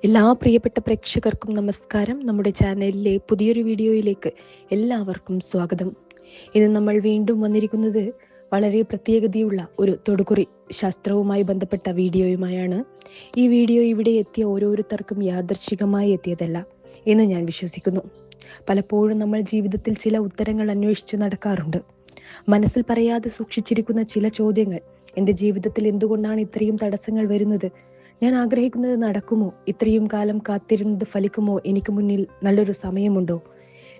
എല്ലാ പ്രിയപ്പെട്ട പ്രേക്ഷകർക്കും നമസ്കാരം. നമ്മുടെ ചാനലിലെ പുതിയൊരു വീഡിയോയിലേക്ക് എല്ലാവർക്കും സ്വാഗതം. ഇന്ന് നമ്മൾ വീണ്ടും വന്നിരിക്കുന്നത് വളരെ പ്രത്യേകതയുള്ള ഒരു തൊടുകുറി ശാസ്ത്രവുമായി ബന്ധപ്പെട്ട വീഡിയോയുമായാണ്. ഈ വീഡിയോ ഇവിടെ എത്തിയ ഓരോരുത്തർക്കും യാദൃച്ഛികമായി എത്തിയതല്ല എന്ന് ഞാൻ വിശ്വസിക്കുന്നു. പലപ്പോഴും നമ്മൾ ജീവിതത്തിൽ ചില ഉത്തരങ്ങൾ അന്വേഷിച്ച് നടക്കാറുണ്ട്. മനസ്സിൽ പറയാതെ സൂക്ഷിച്ചിരിക്കുന്ന ചില ചോദ്യങ്ങൾ. എൻ്റെ ജീവിതത്തിൽ എന്തുകൊണ്ടാണ് ഇത്രയും തടസ്സങ്ങൾ വരുന്നത്? ഞാൻ ആഗ്രഹിക്കുന്നത് നടക്കുമോ? ഇത്രയും കാലം കാത്തിരുന്നത് ഫലിക്കുമോ? എനിക്ക് മുന്നിൽ നല്ലൊരു സമയമുണ്ടോ?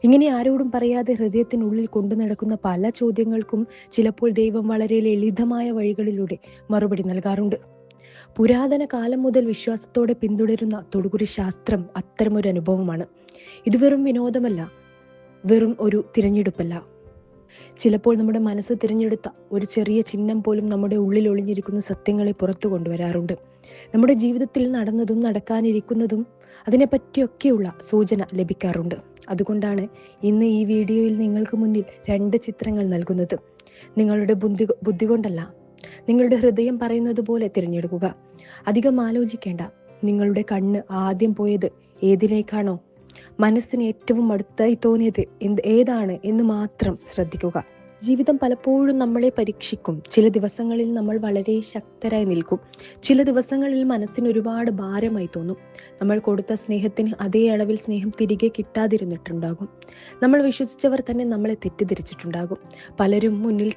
ഇങ്ങനെ ആരോടും പറയാതെ ഹൃദയത്തിനുള്ളിൽ കൊണ്ടു നടക്കുന്ന പല ചോദ്യങ്ങൾക്കും ചിലപ്പോൾ ദൈവം വളരെ ലളിതമായ വഴികളിലൂടെ മറുപടി നൽകാറുണ്ട്. പുരാതന കാലം മുതൽ വിശ്വാസത്തോടെ പിന്തുടരുന്ന തൊടുകുറി ശാസ്ത്രം അത്തരമൊരു അനുഭവമാണ്. ഇത് വെറും വിനോദമല്ല, വെറും ഒരു തിരഞ്ഞെടുപ്പല്ല. ചിലപ്പോൾ നമ്മുടെ മനസ്സ് തിരഞ്ഞെടുത്ത ഒരു ചെറിയ ചിഹ്നം പോലും നമ്മുടെ ഉള്ളിൽ ഒളിഞ്ഞിരിക്കുന്ന സത്യങ്ങളെ പുറത്തു കൊണ്ടുവരാറുണ്ട്. നമ്മുടെ ജീവിതത്തിൽ നടന്നതും നടക്കാനിരിക്കുന്നതും അതിനെപ്പറ്റിയൊക്കെയുള്ള സൂചന ലഭിക്കാറുണ്ട്. അതുകൊണ്ടാണ് ഇന്ന് ഈ വീഡിയോയിൽ നിങ്ങൾക്ക് മുന്നിൽ 2 ചിത്രങ്ങൾ നൽകുന്നത്. നിങ്ങളുടെ ബുദ്ധി കൊണ്ടല്ല, നിങ്ങളുടെ ഹൃദയം പറയുന്നത് പോലെ തിരഞ്ഞെടുക്കുക. അധികം ആലോചിക്കേണ്ട. നിങ്ങളുടെ കണ്ണ് ആദ്യം പോയത് ഏതിലേക്കാണോ, മനസ്സിന് ഏറ്റവും അടുത്തായി തോന്നിയത് ഏതാണ് എന്ന് മാത്രം ശ്രദ്ധിക്കുക. ജീവിതം പലപ്പോഴും നമ്മളെ പരീക്ഷിക്കും. ചില ദിവസങ്ങളിൽ നമ്മൾ വളരെ ശക്തരായി നിൽക്കും. ചില ദിവസങ്ങളിൽ മനസ്സിന് ഒരുപാട് ഭാരമായി തോന്നും. നമ്മൾ കൊടുത്ത സ്നേഹത്തിന് അതേ അളവിൽ സ്നേഹം തിരികെ കിട്ടാതിരുന്നിട്ടുണ്ടാകും. നമ്മൾ വിശ്വസിച്ചവർ തന്നെ നമ്മളെ തെറ്റിദ്ധരിച്ചിട്ടുണ്ടാകും. പലരും മുന്നിൽ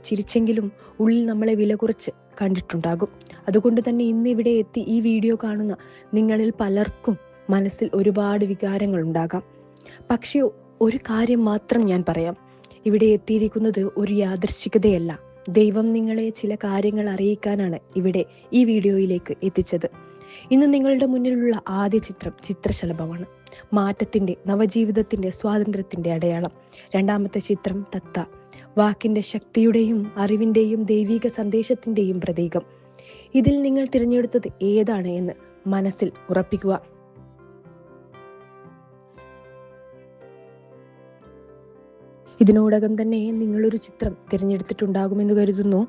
ചിരിച്ചെങ്കിലും ഉള്ളിൽ നമ്മളെ വില കുറച്ച് കണ്ടിട്ടുണ്ടാകും. അതുകൊണ്ട് തന്നെ ഇന്നിവിടെ എത്തി ഈ വീഡിയോ കാണുന്ന നിങ്ങളിൽ പലർക്കും മനസ്സിൽ ഒരുപാട് വികാരങ്ങൾ ഉണ്ടാകാം. പക്ഷേ ഒരു കാര്യം മാത്രം ഞാൻ പറയാം. ഇവിടെ എത്തിയിരിക്കുന്നത് ഒരു യാദൃശ്ചികതയല്ല. ദൈവം നിങ്ങളെ ചില കാര്യങ്ങൾ അറിയിക്കാനാണ് ഇവിടെ ഈ വീഡിയോയിലേക്ക് എത്തിച്ചത്. ഇന്ന് നിങ്ങളുടെ മുന്നിലുള്ള ആദ്യ ചിത്രം ചിത്രശലഭമാണ്. മാറ്റത്തിന്റെ, നവജീവിതത്തിന്റെ, സ്വാതന്ത്ര്യത്തിന്റെ അടയാളം. രണ്ടാമത്തെ ചിത്രം തത്ത, വാക്കിന്റെ ശക്തിയുടെയും അറിവിന്റെയും ദൈവിക സന്ദേശത്തിന്റെയും പ്രതീകം. ഇതിൽ നിങ്ങൾ തിരഞ്ഞെടുത്തത് ഏതാണ് എന്ന് മനസ്സിൽ ഉറപ്പിക്കുക. ഇതിനോടകം തന്നെ നിങ്ങളൊരു ചിത്രം തിരഞ്ഞെടുത്തിട്ടുണ്ടാകുമെന്ന് കരുതുന്നു.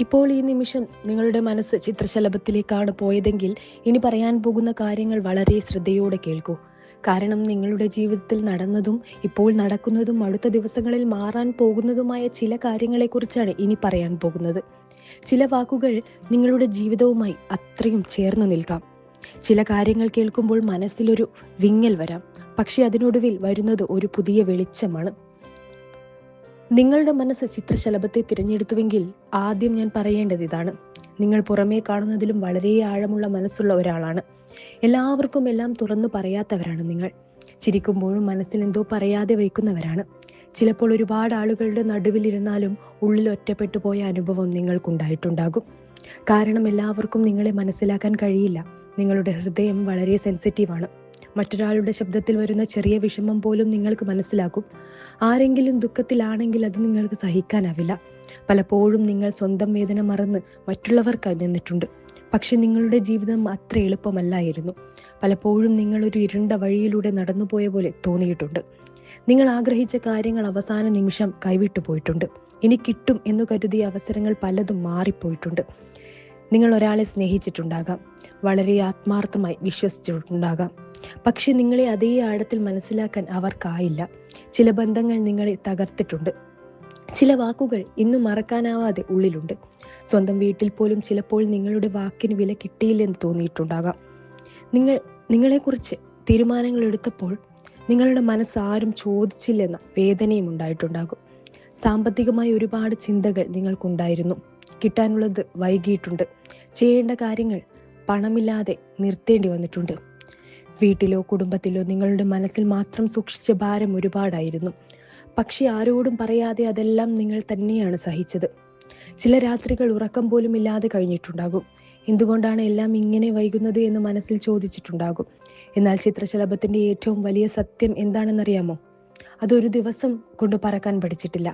ഇപ്പോൾ ഈ നിമിഷം നിങ്ങളുടെ മനസ്സ് ചിത്രശലഭത്തിലേക്കാണ് പോയതെങ്കിൽ ഇനി പറയാൻ പോകുന്ന കാര്യങ്ങൾ വളരെ ശ്രദ്ധയോടെ കേൾക്കൂ. കാരണം നിങ്ങളുടെ ജീവിതത്തിൽ നടന്നതും ഇപ്പോൾ നടക്കുന്നതും അടുത്ത ദിവസങ്ങളിൽ മാറാൻ പോകുന്നതുമായ ചില കാര്യങ്ങളെക്കുറിച്ചാണ് ഇനി പറയാൻ പോകുന്നത്. ചില വാക്കുകൾ നിങ്ങളുടെ ജീവിതവുമായി അത്രയും ചേർന്ന് നിൽക്കാം. ചില കാര്യങ്ങൾ കേൾക്കുമ്പോൾ മനസ്സിലൊരു വിങ്ങൽ വരാം. പക്ഷെ അതിനൊടുവിൽ വരുന്നത് ഒരു പുതിയ വെളിച്ചമാണ്. നിങ്ങളുടെ മനസ്സ് ചിത്രശലഭത്തെ തിരഞ്ഞെടുത്തുവെങ്കിൽ ആദ്യം ഞാൻ പറയേണ്ടത് ഇതാണ്. നിങ്ങൾ പുറമേ കാണുന്നതിലും വളരെ ആഴമുള്ള മനസ്സുള്ള ഒരാളാണ്. എല്ലാവർക്കും എല്ലാം തുറന്നു പറയാത്തവരാണ് നിങ്ങൾ. ചിരിക്കുമ്പോഴും മനസ്സിൽ എന്തോ പറയാതെ വയ്ക്കുന്നവരാണ്. ചിലപ്പോൾ ഒരുപാട് ആളുകളുടെ നടുവിലിരുന്നാലും ഉള്ളിൽ ഒറ്റപ്പെട്ടു പോയ അനുഭവം നിങ്ങൾക്കുണ്ടായിട്ടുണ്ടാകും. കാരണം എല്ലാവർക്കും നിങ്ങളെ മനസ്സിലാക്കാൻ കഴിയില്ല. നിങ്ങളുടെ ഹൃദയം വളരെ സെൻസിറ്റീവാണ്. മറ്റൊരാളുടെ ശബ്ദത്തിൽ വരുന്ന ചെറിയ വിഷമം പോലും നിങ്ങൾക്ക് മനസ്സിലാക്കും. ആരെങ്കിലും ദുഃഖത്തിലാണെങ്കിൽ അത് നിങ്ങൾക്ക് സഹിക്കാനാവില്ല. പലപ്പോഴും നിങ്ങൾ സ്വന്തം വേദന മറന്ന് മറ്റുള്ളവർക്കായി നിന്നിട്ടുണ്ട്. പക്ഷെ നിങ്ങളുടെ ജീവിതം അത്ര എളുപ്പമല്ലായിരുന്നു. പലപ്പോഴും നിങ്ങളൊരു ഇരുണ്ട വഴിയിലൂടെ നടന്നുപോയ പോലെ തോന്നിയിട്ടുണ്ട്. നിങ്ങൾ ആഗ്രഹിച്ച കാര്യങ്ങൾ അവസാന നിമിഷം കൈവിട്ടു പോയിട്ടുണ്ട്. ഇനി കിട്ടും എന്നു കരുതിയ അവസരങ്ങൾ പലതും മാറിപ്പോയിട്ടുണ്ട്. നിങ്ങൾ ഒരാളെ സ്നേഹിച്ചിട്ടുണ്ടാകാം, വളരെ ആത്മാർത്ഥമായി വിശ്വസിച്ചിട്ടുണ്ടാകാം. പക്ഷെ നിങ്ങളെ അതേ ആഴത്തിൽ മനസ്സിലാക്കാൻ അവർക്കായില്ല. ചില ബന്ധങ്ങൾ നിങ്ങളെ തകർത്തിട്ടുണ്ട്. ചില വാക്കുകൾ ഇന്നും മറക്കാനാവാതെ ഉള്ളിലുണ്ട്. സ്വന്തം വീട്ടിൽ പോലും ചിലപ്പോൾ നിങ്ങളുടെ വാക്കിന് വില കിട്ടിയില്ലെന്ന് തോന്നിയിട്ടുണ്ടാകാം. നിങ്ങളെക്കുറിച്ച് തീരുമാനങ്ങൾ എടുത്തപ്പോൾ നിങ്ങളുടെ മനസ്സ് ആരും ചോദിച്ചില്ലെന്ന വേദനയും ഉണ്ടായിട്ടുണ്ടാകും. സാമ്പത്തികമായി ഒരുപാട് ചിന്തകൾ നിങ്ങൾക്കുണ്ടായിരുന്നു. കിട്ടാനുള്ളത് വൈകിയിട്ടുണ്ട്. ചെയ്യേണ്ട കാര്യങ്ങൾ പണമില്ലാതെ നിർത്തേണ്ടി വന്നിട്ടുണ്ട്. വീട്ടിലോ കുടുംബത്തിലോ നിങ്ങളുടെ മനസ്സിൽ മാത്രം സൂക്ഷിച്ച ഭാരം ഒരുപാടായിരുന്നു. പക്ഷെ ആരോടും പറയാതെ അതെല്ലാം നിങ്ങൾ തന്നെയാണ് സഹിച്ചത്. ചില രാത്രികൾ ഉറക്കം പോലും ഇല്ലാതെ കഴിഞ്ഞിട്ടുണ്ടാകും. എന്തുകൊണ്ടാണ് എല്ലാം ഇങ്ങനെ വൈകുന്നത് എന്ന് മനസ്സിൽ ചോദിച്ചിട്ടുണ്ടാകും. എന്നാൽ ചിത്രശലഭത്തിന്റെ ഏറ്റവും വലിയ സത്യം എന്താണെന്നറിയാമോ? അതൊരു ദിവസം കൊണ്ട് പറക്കാൻ പഠിച്ചിട്ടില്ല.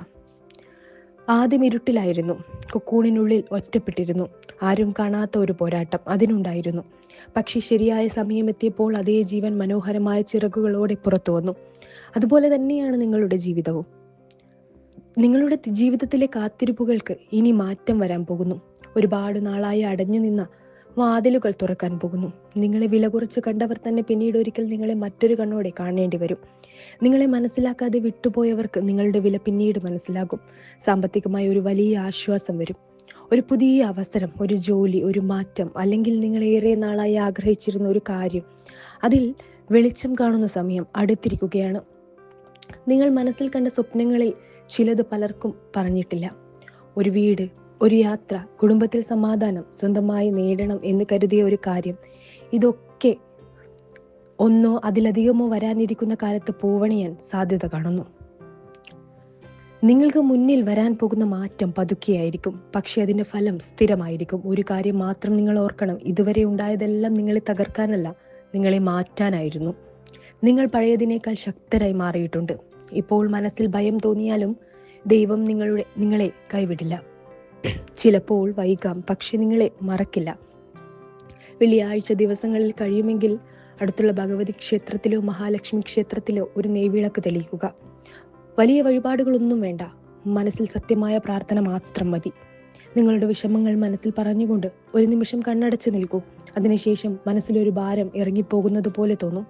ആദ്യം ഇരുട്ടിലായിരുന്നു. കൊക്കൂണിനുള്ളിൽ ഒറ്റപ്പെട്ടിരുന്നു. ആരും കാണാത്ത ഒരു പോരാട്ടം അതിനുണ്ടായിരുന്നു. പക്ഷെ ശരിയായ സമയമെത്തിയപ്പോൾ അതേ ജീവൻ മനോഹരമായ ചിറകുകളോടെ പുറത്തു വന്നു. അതുപോലെ തന്നെയാണ് നിങ്ങളുടെ ജീവിതവും. നിങ്ങളുടെ ജീവിതത്തിലെ കാത്തിരിപ്പുകൾക്ക് ഇനി മാറ്റം വരാൻ പോകുന്നു. ഒരുപാട് നാളായി അടഞ്ഞു നിന്ന വാതിലുകൾ തുറക്കാൻ പോകുന്നു. നിങ്ങളെ വില കുറച്ച് കണ്ടവർ തന്നെ പിന്നീട് ഒരിക്കൽ നിങ്ങളെ മറ്റൊരു കണ്ണോടെ കാണേണ്ടി വരും. നിങ്ങളെ മനസ്സിലാക്കാതെ വിട്ടുപോയവർക്ക് നിങ്ങളുടെ വില പിന്നീട് മനസ്സിലാകും. സാമ്പത്തികമായ ഒരു വലിയ ആശ്വാസം വരും. ഒരു പുതിയ അവസരം, ഒരു ജോലി, ഒരു മാറ്റം, അല്ലെങ്കിൽ നിങ്ങൾ ഏറെ നാളായി ആഗ്രഹിച്ചിരുന്ന ഒരു കാര്യം, അതിൽ വെളിച്ചം കാണുന്ന സമയം അടുത്തിരിക്കുകയാണ്. നിങ്ങൾ മനസ്സിൽ കണ്ട സ്വപ്നങ്ങളിൽ ചിലത് പലർക്കും പറഞ്ഞിട്ടില്ല. ഒരു വീട്, ഒരു യാത്ര, കുടുംബത്തിൽ സമാധാനം, സ്വന്തമായി നേടണം എന്ന് കരുതിയ ഒരു കാര്യം, ഇതൊക്കെ ഒന്നോ അതിലധികമോ വരാനിരിക്കുന്ന കാലത്ത് പൂവണിയാൻ സാധ്യത കാണുന്നു. നിങ്ങൾക്ക് മുന്നിൽ വരാൻ പോകുന്ന മാറ്റം പതുക്കെയായിരിക്കും, പക്ഷെ അതിന്റെ ഫലം സ്ഥിരമായിരിക്കും. ഒരു കാര്യം മാത്രം നിങ്ങൾ ഓർക്കണം, ഇതുവരെ ഉണ്ടായതെല്ലാം നിങ്ങളെ തകർക്കാനല്ല, നിങ്ങളെ മാറ്റാനായിരുന്നു. നിങ്ങൾ പഴയതിനേക്കാൾ ശക്തരായി മാറിയിട്ടുണ്ട്. ഇപ്പോൾ മനസ്സിൽ ഭയം തോന്നിയാലും ദൈവം നിങ്ങളെ കൈവിടില്ല. ചിലപ്പോൾ വൈകാം, പക്ഷെ നിങ്ങളെ മറക്കില്ല. വെള്ളിയാഴ്ച ദിവസങ്ങളിൽ കഴിയുമെങ്കിൽ അടുത്തുള്ള ഭഗവതി ക്ഷേത്രത്തിലോ മഹാലക്ഷ്മി ക്ഷേത്രത്തിലോ ഒരു നെയ്വിളക്ക് തെളിയിക്കുക. വലിയ വഴിപാടുകളൊന്നും വേണ്ട, മനസ്സിൽ സത്യമായ പ്രാർത്ഥന മാത്രം മതി. നിങ്ങളുടെ വിഷമങ്ങൾ മനസ്സിൽ പറഞ്ഞുകൊണ്ട് ഒരു നിമിഷം കണ്ണടച്ച് നിൽക്കൂ. അതിനുശേഷം മനസ്സിലൊരു ഭാരം ഇറങ്ങിപ്പോകുന്നത് പോലെ തോന്നും.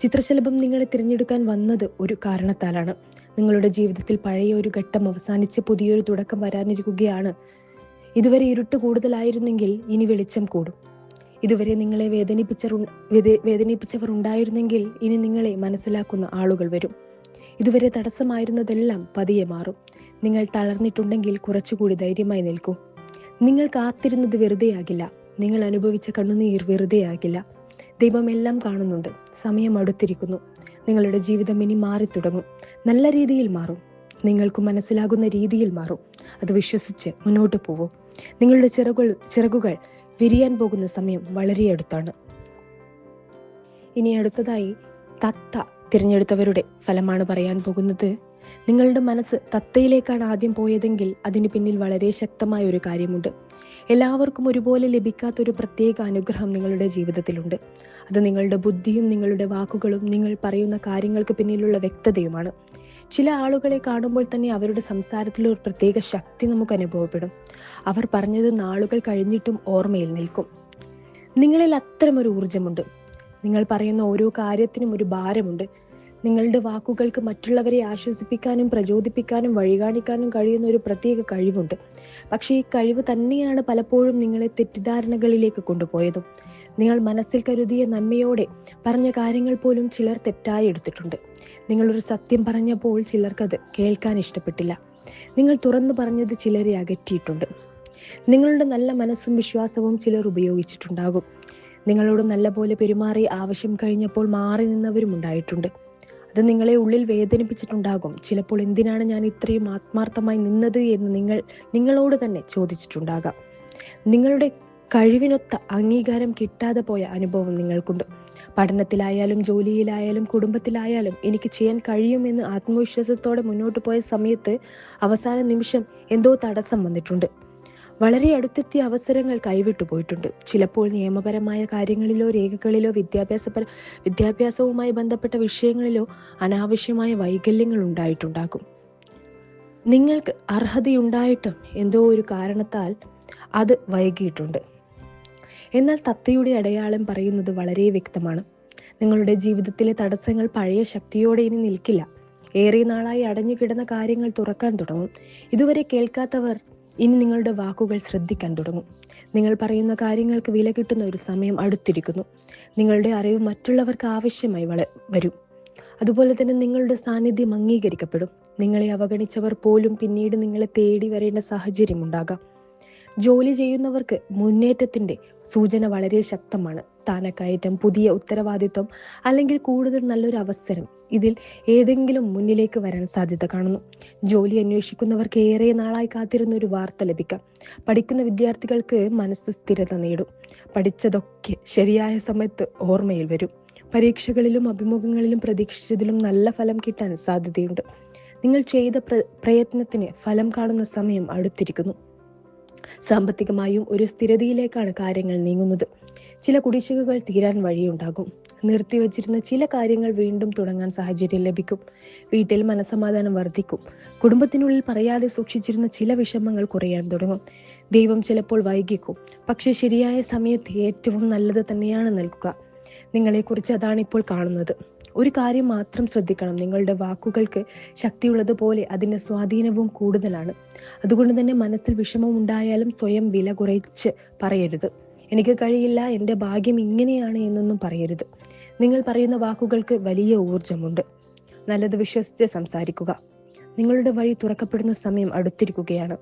ചിത്രശലഭം നിങ്ങളെ തിരഞ്ഞെടുക്കാൻ വന്നത് ഒരു കാരണത്താലാണ്. നിങ്ങളുടെ ജീവിതത്തിൽ പഴയ ഒരു ഘട്ടം അവസാനിച്ച് പുതിയൊരു തുടക്കം വരാനിരിക്കുകയാണ്. ഇതുവരെ ഇരുട്ട് കൂടുതലായിരുന്നെങ്കിൽ ഇനി വെളിച്ചം കൂടും. ഇതുവരെ നിങ്ങളെ വേദനിപ്പിച്ചവർ ഉണ്ടായിരുന്നെങ്കിൽ ഇനി നിങ്ങളെ മനസ്സിലാക്കുന്ന ആളുകൾ വരും. ഇതുവരെ തടസ്സമായിരുന്നതെല്ലാം പതിയെ മാറും. നിങ്ങൾ തളർന്നിട്ടുണ്ടെങ്കിൽ കുറച്ചുകൂടി ധൈര്യമായി നിൽക്കൂ. നിങ്ങൾ കാത്തിരുന്നത് വെറുതെയാകില്ല. നിങ്ങൾ അനുഭവിച്ച കണ്ണുനീർ വെറുതെയാകില്ല. ദൈവം എല്ലാം കാണുന്നുണ്ട്. സമയം അടുത്തിരിക്കുന്നു. നിങ്ങളുടെ ജീവിതം ഇനി മാറിത്തുടങ്ങും. നല്ല രീതിയിൽ മാറും. നിങ്ങൾക്ക് മനസ്സിലാകുന്ന രീതിയിൽ മാറും. അത് വിശ്വസിച്ച് മുന്നോട്ട് പോവൂ. നിങ്ങളുടെ ചിറകുകൾ വിരിയാൻ പോകുന്ന സമയം വളരെ അടുത്താണ്. ഇനി അടുത്തതായി തത്ത തിരഞ്ഞെടുത്തവരുടെ ഫലമാണ് പറയാൻ പോകുന്നത്. നിങ്ങളുടെ മനസ്സ് തത്തയിലേക്കാണ് ആദ്യം പോയതെങ്കിൽ അതിന് പിന്നിൽ വളരെ ശക്തമായ ഒരു കാര്യമുണ്ട്. എല്ലാവർക്കും ഒരുപോലെ ലഭിക്കാത്തൊരു പ്രത്യേക അനുഗ്രഹം നിങ്ങളുടെ ജീവിതത്തിലുണ്ട്. അത് നിങ്ങളുടെ ബുദ്ധിയും നിങ്ങളുടെ വാക്കുകളും നിങ്ങൾ പറയുന്ന കാര്യങ്ങൾക്ക് പിന്നിലുള്ള വ്യക്തതയുമാണ്. ചില ആളുകളെ കാണുമ്പോൾ തന്നെ അവരുടെ സംസാരത്തിൽ ഒരു പ്രത്യേക ശക്തി നമുക്ക് അനുഭവപ്പെടും. അവർ പറഞ്ഞത് നാളുകൾ കഴിഞ്ഞിട്ടും ഓർമ്മയിൽ നിൽക്കും. നിങ്ങളിൽ അത്തരമൊരു ഊർജമുണ്ട്. നിങ്ങൾ പറയുന്ന ഓരോ കാര്യത്തിനും ഒരു ഭാരമുണ്ട്. നിങ്ങളുടെ വാക്കുകൾക്ക് മറ്റുള്ളവരെ ആശ്വസിപ്പിക്കാനും പ്രചോദിപ്പിക്കാനും വഴികാണിക്കാനും കഴിയുന്ന ഒരു പ്രത്യേക കഴിവുണ്ട്. പക്ഷേ ഈ കഴിവ് തന്നെയാണ് പലപ്പോഴും നിങ്ങളെ തെറ്റിദ്ധാരണകളിലേക്ക് കൊണ്ടുപോയതും. നിങ്ങൾ മനസ്സിൽ കരുതിയ നന്മയോടെ പറഞ്ഞ കാര്യങ്ങൾ പോലും ചിലർ തെറ്റായി എടുത്തിട്ടുണ്ട്. നിങ്ങളൊരു സത്യം പറഞ്ഞപ്പോൾ ചിലർക്കത് കേൾക്കാൻ ഇഷ്ടപ്പെട്ടില്ല. നിങ്ങൾ തുറന്നു പറഞ്ഞത് ചിലരെ അകറ്റിയിട്ടുണ്ട്. നിങ്ങളുടെ നല്ല മനസ്സും വിശ്വാസവും ചിലർ ഉപയോഗിച്ചിട്ടുണ്ടാകും. നിങ്ങളോട് നല്ല പോലെ പെരുമാറി ആവശ്യം കഴിഞ്ഞപ്പോൾ മാറി നിന്നവരും ഉണ്ടായിട്ടുണ്ട്. അത് നിങ്ങളെ ഉള്ളിൽ വേദനിപ്പിച്ചിട്ടുണ്ടാകും. ചിലപ്പോൾ എന്തിനാണ് ഞാൻ ഇത്രയും ആത്മാർത്ഥമായി നിന്നത് എന്ന് നിങ്ങളോട് തന്നെ ചോദിച്ചിട്ടുണ്ടാകാം. നിങ്ങളുടെ കഴിവിനൊത്ത അംഗീകാരം കിട്ടാതെ പോയ അനുഭവം നിങ്ങൾക്കുണ്ട്. പഠനത്തിലായാലും ജോലിയിലായാലും കുടുംബത്തിലായാലും എനിക്ക് ചെയ്യാൻ കഴിയുമെന്ന് ആത്മവിശ്വാസത്തോടെ മുന്നോട്ട് പോയ സമയത്ത് അവസാന നിമിഷം എന്തോ തടസ്സം വന്നിട്ടുണ്ട്. വളരെ അടുത്തെത്തിയ അവസരങ്ങൾ കൈവിട്ടു പോയിട്ടുണ്ട്. ചിലപ്പോൾ നിയമപരമായ കാര്യങ്ങളിലോ രേഖകളിലോ വിദ്യാഭ്യാസവുമായി ബന്ധപ്പെട്ട വിഷയങ്ങളിലോ അനാവശ്യമായ വൈകല്യങ്ങൾ ഉണ്ടായിട്ടുണ്ടാകും. നിങ്ങൾക്ക് അർഹതയുണ്ടായിട്ടും എന്തോ ഒരു കാരണത്താൽ അത് വൈകിയിട്ടുണ്ട്. എന്നാൽ തത്തയുടെ അടയാളം പറയുന്നത് വളരെ വ്യക്തമാണ്. നിങ്ങളുടെ ജീവിതത്തിലെ തടസ്സങ്ങൾ പഴയ ശക്തിയോടെ ഇനി നിൽക്കില്ല. ഏറെ നാളായി അടഞ്ഞു കിടന്ന കാര്യങ്ങൾ തുറക്കാൻ തുടങ്ങും. ഇതുവരെ കേൾക്കാത്തവർ ഇനി നിങ്ങളുടെ വാക്കുകൾ ശ്രദ്ധിക്കാൻ തുടങ്ങും. നിങ്ങൾ പറയുന്ന കാര്യങ്ങൾക്ക് വില കിട്ടുന്ന ഒരു സമയം അടുത്തിരിക്കുന്നു. നിങ്ങളുടെ അറിവ് മറ്റുള്ളവർക്ക് ആവശ്യമായി വരും. അതുപോലെ തന്നെ നിങ്ങളുടെ സാന്നിധ്യം അംഗീകരിക്കപ്പെടും. നിങ്ങളെ അവഗണിച്ചവർ പോലും പിന്നീട് നിങ്ങളെ തേടി വരേണ്ട സാഹചര്യം ഉണ്ടാകാം. ജോലി ചെയ്യുന്നവർക്ക് മുന്നേറ്റത്തിന്റെ സൂചന വളരെ ശക്തമാണ്. സ്ഥാനക്കയറ്റം, പുതിയ ഉത്തരവാദിത്വം, അല്ലെങ്കിൽ കൂടുതൽ നല്ലൊരു അവസരം, ഇതിൽ ഏതെങ്കിലും മുന്നിലേക്ക് വരാൻ സാധ്യത കാണുന്നു. ജോലി അന്വേഷിക്കുന്നവർക്ക് ഏറെ നാളായി കാത്തിരുന്ന ഒരു വാർത്ത ലഭിക്കാം. പഠിക്കുന്ന വിദ്യാർത്ഥികൾക്ക് മനസ്സ് സ്ഥിരത നേടും. പഠിച്ചതൊക്കെ ശരിയായ സമയത്ത് ഓർമ്മയിൽ വരും. പരീക്ഷകളിലും അഭിമുഖങ്ങളിലും പ്രതീക്ഷിച്ചതിലും നല്ല ഫലം കിട്ടാൻ സാധ്യതയുണ്ട്. നിങ്ങൾ ചെയ്ത പ്രയത്നത്തിന് ഫലം കാണുന്ന സമയം അടുത്തിരിക്കുന്നു. സാമ്പത്തികമായും ഒരു സ്ഥിരതയിലേക്കാണ് കാര്യങ്ങൾ നീങ്ങുന്നത്. ചില കുടിശ്ശികകൾ തീരാൻ വഴിയുണ്ടാകും. നിർത്തിവച്ചിരുന്ന ചില കാര്യങ്ങൾ വീണ്ടും തുടങ്ങാൻ സാഹചര്യം ലഭിക്കും. വീട്ടിൽ മനസമാധാനം വർദ്ധിക്കും. കുടുംബത്തിനുള്ളിൽ പറയാതെ സൂക്ഷിച്ചിരുന്ന ചില വിഷമങ്ങൾ കുറയാൻ തുടങ്ങും. ദൈവം ചിലപ്പോൾ വൈകിക്കും, പക്ഷെ ശരിയായ സമയത്ത് ഏറ്റവും നല്ലത് തന്നെയാണ് നൽകുക. നിങ്ങളെക്കുറിച്ച് അതാണ് ഇപ്പോൾ കാണുന്നത്. ഒരു കാര്യം മാത്രം ശ്രദ്ധിക്കണം, നിങ്ങളുടെ വാക്കുകൾക്ക് ശക്തിയുള്ളതുപോലെ അതിൻ്റെ സ്വാധീനവും കൂടുതലാണ്. അതുകൊണ്ട് തന്നെ മനസ്സിൽ വിഷമം ഉണ്ടായാലും സ്വയം വില കുറച്ച് പറയരുത്. എനിക്ക് കഴിയില്ല, എൻ്റെ ഭാഗ്യം ഇങ്ങനെയാണ് എന്നൊന്നും പറയരുത്. നിങ്ങൾ പറയുന്ന വാക്കുകൾക്ക് വലിയ ഊർജമുണ്ട്. നല്ലത് വിശ്വസിച്ച് സംസാരിക്കുക. നിങ്ങളുടെ വഴി തുറക്കപ്പെടുന്ന സമയം അടുത്തിരിക്കുകയാണ്.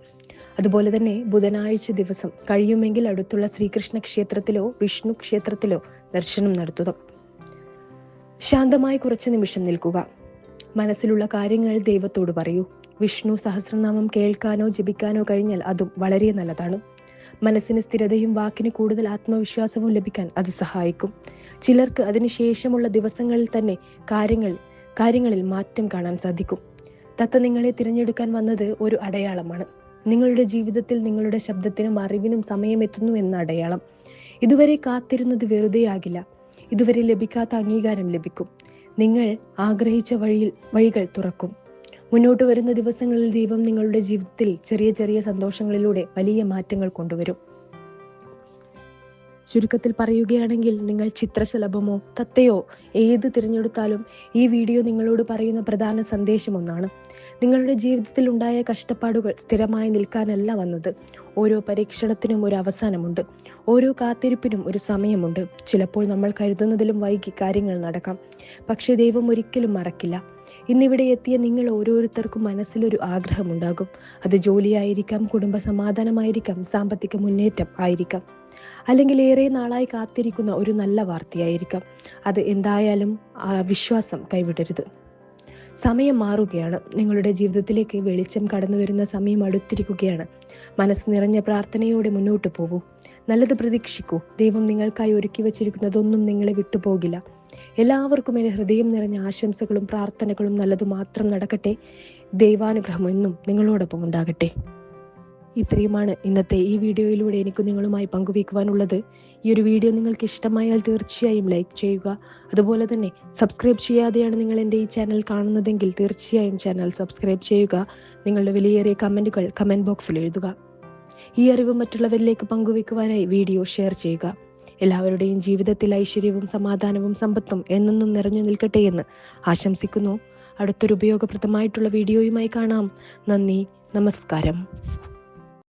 അതുപോലെ തന്നെ ബുധനാഴ്ച ദിവസം കഴിയുമെങ്കിൽ അടുത്തുള്ള ശ്രീകൃഷ്ണ ക്ഷേത്രത്തിലോ വിഷ്ണു ക്ഷേത്രത്തിലോ ദർശനം നടത്തുക. ശാന്തമായി കുറച്ച് നിമിഷം നിൽക്കുക. മനസ്സിലുള്ള കാര്യങ്ങൾ ദൈവത്തോട് പറയൂ. വിഷ്ണു സഹസ്രനാമം കേൾക്കാനോ ജപിക്കാനോ കഴിഞ്ഞാൽ അതും വളരെ നല്ലതാണ്. മനസ്സിന് സ്ഥിരതയും വാക്കിന് കൂടുതൽ ആത്മവിശ്വാസവും ലഭിക്കാൻ അത് സഹായിക്കും. ചിലർക്ക് അതിനുശേഷമുള്ള ദിവസങ്ങളിൽ തന്നെ കാര്യങ്ങളിൽ മാറ്റം കാണാൻ സാധിക്കും. തത്ത നിങ്ങളെ തിരഞ്ഞെടുക്കാൻ വന്നത് ഒരു അടയാളമാണ്. നിങ്ങളുടെ ജീവിതത്തിൽ നിങ്ങളുടെ ശബ്ദത്തിനും അറിവിനും സമയമെത്തുന്നു എന്ന അടയാളം. ഇതുവരെ കാത്തിരുന്നത് വെറുതെയാകില്ല. ഇതുവരെ ലഭിക്കാത്ത അംഗീകാരം ലഭിക്കും. നിങ്ങൾ ആഗ്രഹിച്ച വഴികൾ തുറക്കും. മുന്നോട്ട് വരുന്ന ദിവസങ്ങളിൽ ദൈവം നിങ്ങളുടെ ജീവിതത്തിൽ ചെറിയ ചെറിയ സന്തോഷങ്ങളിലൂടെ വലിയ മാറ്റങ്ങൾ കൊണ്ടുവരും. ചുരുക്കത്തിൽ പറയുകയാണെങ്കിൽ, നിങ്ങൾ ചിത്രശലഭമോ തത്തയോ ഏത് തിരഞ്ഞെടുത്താലും ഈ വീഡിയോ നിങ്ങളോട് പറയുന്ന പ്രധാന സന്ദേശം ഒന്നാണ്. നിങ്ങളുടെ ജീവിതത്തിൽ ഉണ്ടായ കഷ്ടപ്പാടുകൾ സ്ഥിരമായി നിൽക്കാനല്ല വന്നത്. ഓരോ പരീക്ഷണത്തിനും ഒരു അവസാനമുണ്ട്. ഓരോ കാത്തിരിപ്പിനും ഒരു സമയമുണ്ട്. ചിലപ്പോൾ നമ്മൾ കരുതുന്നതിലും വൈകി കാര്യങ്ങൾ നടക്കാം, പക്ഷേ ദൈവം ഒരിക്കലും മറക്കില്ല. ഇന്നിവിടെ എത്തിയ നിങ്ങൾ ഓരോരുത്തർക്കും മനസ്സിലൊരു ആഗ്രഹമുണ്ടാകും. അത് ജോലിയായിരിക്കാം, കുടുംബ സമാധാനമായിരിക്കാം, സാമ്പത്തിക മുന്നേറ്റം ആയിരിക്കാം, അല്ലെങ്കിൽ ഏറെ നാളായി കാത്തിരിക്കുന്ന ഒരു നല്ല വാർത്തയായിരിക്കാം. അത് എന്തായാലും ആ വിശ്വാസം കൈവിടരുത്. സമയം മാറുകയാണ്. നിങ്ങളുടെ ജീവിതത്തിലേക്ക് വെളിച്ചം കടന്നു വരുന്ന സമയം അടുത്തിരിക്കുകയാണ്. മനസ്സ് നിറഞ്ഞ പ്രാർത്ഥനയോടെ മുന്നോട്ട് പോകൂ. നല്ലത് പ്രതീക്ഷിക്കൂ. ദൈവം നിങ്ങൾക്കായി ഒരുക്കി വച്ചിരിക്കുന്നതൊന്നും നിങ്ങളെ വിട്ടുപോകില്ല. എല്ലാവർക്കും എൻ്റെ ഹൃദയം നിറഞ്ഞ ആശംസകളും പ്രാർത്ഥനകളും. നല്ലത് മാത്രം നടക്കട്ടെ. ദൈവാനുഗ്രഹം എന്നും നിങ്ങളോടൊപ്പം ഉണ്ടാകട്ടെ. ഇത്രയുമാണ് ഇന്നത്തെ ഈ വീഡിയോയിലൂടെ എനിക്ക് നിങ്ങളുമായി പങ്കുവയ്ക്കുവാനുള്ളത്. ഈ ഒരു വീഡിയോ നിങ്ങൾക്ക് ഇഷ്ടമായാൽ തീർച്ചയായും ലൈക്ക് ചെയ്യുക. അതുപോലെ തന്നെ സബ്സ്ക്രൈബ് ചെയ്യാതെയാണ് നിങ്ങൾ എൻ്റെ ഈ ചാനൽ കാണുന്നതെങ്കിൽ തീർച്ചയായും ചാനൽ സബ്സ്ക്രൈബ് ചെയ്യുക. നിങ്ങളുടെ വിലയേറിയ കമൻറ്റുകൾ കമൻറ്റ് ബോക്സിൽ എഴുതുക. ഈ അറിവ് മറ്റുള്ളവരിലേക്ക് പങ്കുവയ്ക്കുവാനായി വീഡിയോ ഷെയർ ചെയ്യുക. എല്ലാവരുടെയും ജീവിതത്തിൽ ഐശ്വര്യവും സമാധാനവും സമ്പത്തും എന്നെന്നും നിറഞ്ഞു നിൽക്കട്ടെ എന്ന് ആശംസിക്കുന്നു. അടുത്തൊരു ഉപയോഗപ്രദമായിട്ടുള്ള വീഡിയോയുമായി കാണാം. നന്ദി, നമസ്കാരം.